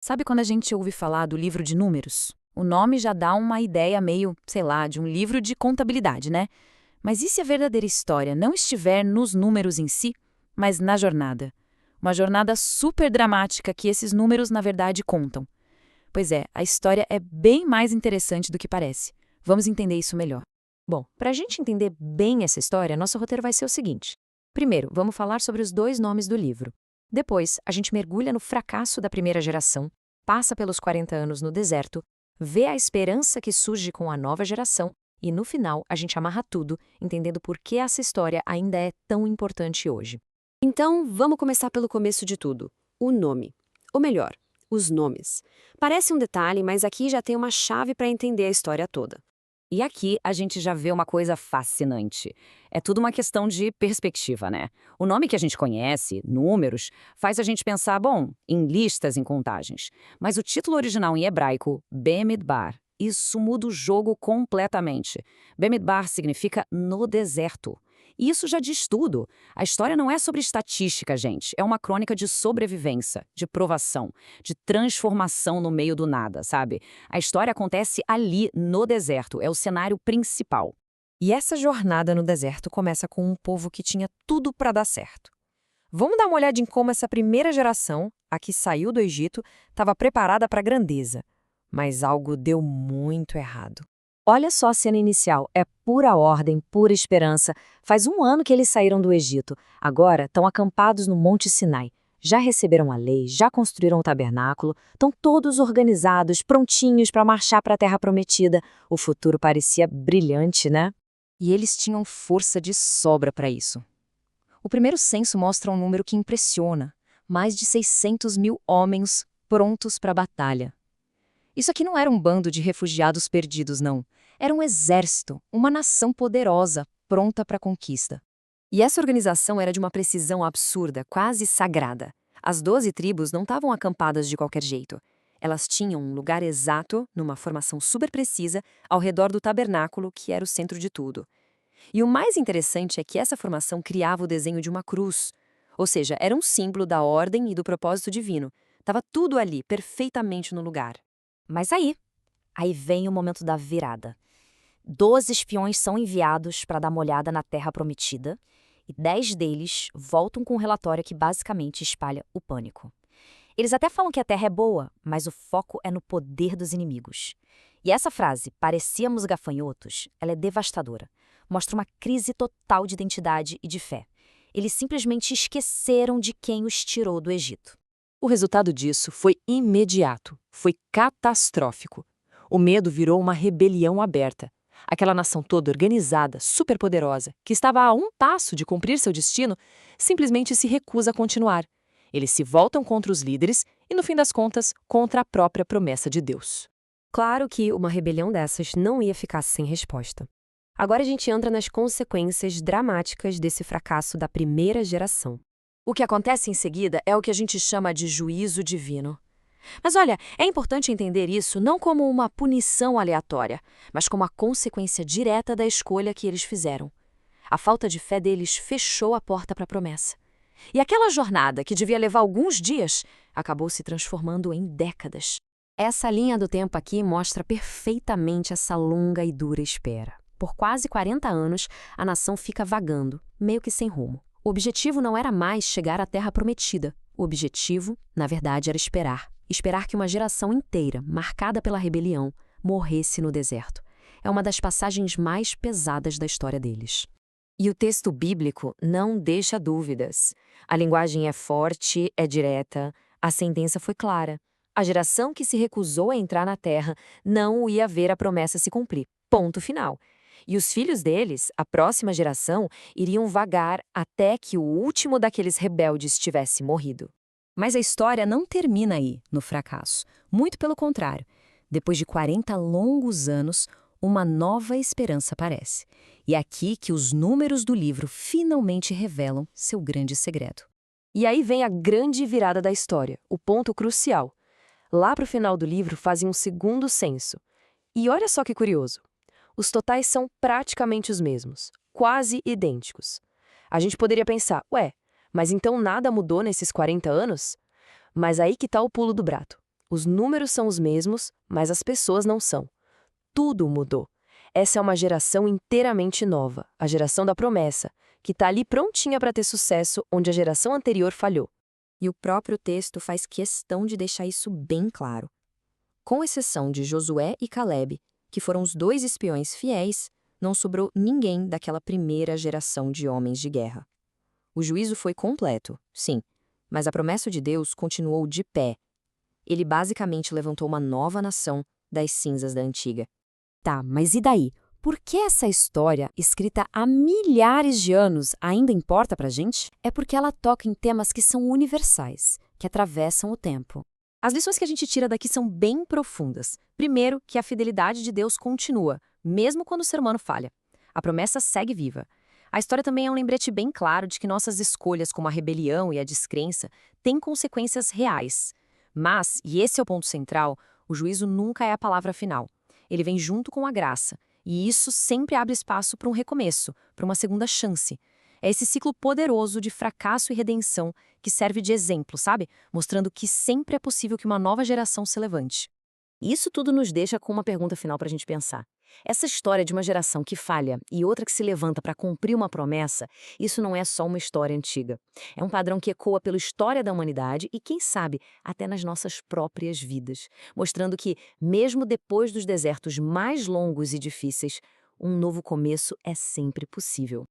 Sabe quando a gente ouve falar do livro de números? O nome já dá uma ideia meio, sei lá, de um livro de contabilidade, né? Mas e se a verdadeira história não estiver nos números em si, mas na jornada? Uma jornada super dramática que esses números, na verdade, contam. Pois é, a história é bem mais interessante do que parece. Vamos entender isso melhor. Bom, para a gente entender bem essa história, nosso roteiro vai ser o seguinte. Primeiro, vamos falar sobre os dois nomes do livro. Depois, a gente mergulha no fracasso da primeira geração, passa pelos 40 anos no deserto, vê a esperança que surge com a nova geração e, no final, a gente amarra tudo, entendendo por que essa história ainda é tão importante hoje. Então, vamos começar pelo começo de tudo. O nome. Ou melhor, os nomes. Parece um detalhe, mas aqui já tem uma chave para entender a história toda. E aqui a gente já vê uma coisa fascinante. É tudo uma questão de perspectiva, né? O nome que a gente conhece, números, faz a gente pensar, bom, em listas, em contagens. Mas o título original em hebraico, Bemidbar, isso muda o jogo completamente. Bemidbar significa no deserto. E isso já diz tudo. A história não é sobre estatística, gente. É uma crônica de sobrevivência, de provação, de transformação no meio do nada, sabe? A história acontece ali, no deserto. É o cenário principal. E essa jornada no deserto começa com um povo que tinha tudo para dar certo. Vamos dar uma olhada em como essa primeira geração, a que saiu do Egito, estava preparada para a grandeza. Mas algo deu muito errado. Olha só a cena inicial, é pura ordem, pura esperança. Faz um ano que eles saíram do Egito. Agora estão acampados no Monte Sinai. Já receberam a lei, já construíram o tabernáculo, estão todos organizados, prontinhos para marchar para a Terra Prometida. O futuro parecia brilhante, né? E eles tinham força de sobra para isso. O primeiro censo mostra um número que impressiona. Mais de 600 mil homens prontos para a batalha. Isso aqui não era um bando de refugiados perdidos, não. Era um exército, uma nação poderosa, pronta para a conquista. E essa organização era de uma precisão absurda, quase sagrada. As 12 tribos não estavam acampadas de qualquer jeito. Elas tinham um lugar exato, numa formação super precisa, ao redor do tabernáculo, que era o centro de tudo. E o mais interessante é que essa formação criava o desenho de uma cruz. Ou seja, era um símbolo da ordem e do propósito divino. Estava tudo ali, perfeitamente no lugar. Mas aí vem o momento da virada. 12 espiões são enviados para dar uma olhada na Terra Prometida e 10 deles voltam com um relatório que basicamente espalha o pânico. Eles até falam que a Terra é boa, mas o foco é no poder dos inimigos. E essa frase, parecíamos gafanhotos, ela é devastadora. Mostra uma crise total de identidade e de fé. Eles simplesmente esqueceram de quem os tirou do Egito. O resultado disso foi imediato, foi catastrófico. O medo virou uma rebelião aberta. Aquela nação toda organizada, superpoderosa, que estava a um passo de cumprir seu destino, simplesmente se recusa a continuar. Eles se voltam contra os líderes e, no fim das contas, contra a própria promessa de Deus. Claro que uma rebelião dessas não ia ficar sem resposta. Agora a gente entra nas consequências dramáticas desse fracasso da primeira geração. O que acontece em seguida é o que a gente chama de juízo divino. Mas olha, é importante entender isso não como uma punição aleatória, mas como a consequência direta da escolha que eles fizeram. A falta de fé deles fechou a porta para a promessa. E aquela jornada, que devia levar alguns dias, acabou se transformando em décadas. Essa linha do tempo aqui mostra perfeitamente essa longa e dura espera. Por quase 40 anos, a nação fica vagando, meio que sem rumo. O objetivo não era mais chegar à Terra Prometida. O objetivo, na verdade, era esperar. Esperar que uma geração inteira, marcada pela rebelião, morresse no deserto. É uma das passagens mais pesadas da história deles. E o texto bíblico não deixa dúvidas. A linguagem é forte, é direta, a sentença foi clara. A geração que se recusou a entrar na terra não ia ver a promessa se cumprir. Ponto final. E os filhos deles, a próxima geração, iriam vagar até que o último daqueles rebeldes tivesse morrido. Mas a história não termina aí, no fracasso. Muito pelo contrário. Depois de 40 longos anos, uma nova esperança aparece. E é aqui que os números do livro finalmente revelam seu grande segredo. E aí vem a grande virada da história, o ponto crucial. Lá para o final do livro fazem um segundo censo. E olha só que curioso. Os totais são praticamente os mesmos, quase idênticos. A gente poderia pensar, ué, mas então nada mudou nesses 40 anos? Mas aí que está o pulo do prato. Os números são os mesmos, mas as pessoas não são. Tudo mudou. Essa é uma geração inteiramente nova, a geração da promessa, que está ali prontinha para ter sucesso onde a geração anterior falhou. E o próprio texto faz questão de deixar isso bem claro. Com exceção de Josué e Calebe, que foram os 2 espiões fiéis, não sobrou ninguém daquela primeira geração de homens de guerra. O juízo foi completo, sim, mas a promessa de Deus continuou de pé. Ele basicamente levantou uma nova nação das cinzas da antiga. Tá, mas e daí? Por que essa história, escrita há milhares de anos, ainda importa pra gente? É porque ela toca em temas que são universais, que atravessam o tempo. As lições que a gente tira daqui são bem profundas. Primeiro, que a fidelidade de Deus continua, mesmo quando o ser humano falha. A promessa segue viva. A história também é um lembrete bem claro de que nossas escolhas, como a rebelião e a descrença, têm consequências reais. Mas, e esse é o ponto central, o juízo nunca é a palavra final. Ele vem junto com a graça, e isso sempre abre espaço para um recomeço, para uma segunda chance. É esse ciclo poderoso de fracasso e redenção que serve de exemplo, sabe? Mostrando que sempre é possível que uma nova geração se levante. Isso tudo nos deixa com uma pergunta final para a gente pensar. Essa história de uma geração que falha e outra que se levanta para cumprir uma promessa, isso não é só uma história antiga. É um padrão que ecoa pela história da humanidade e, quem sabe, até nas nossas próprias vidas, mostrando que, mesmo depois dos desertos mais longos e difíceis, um novo começo é sempre possível.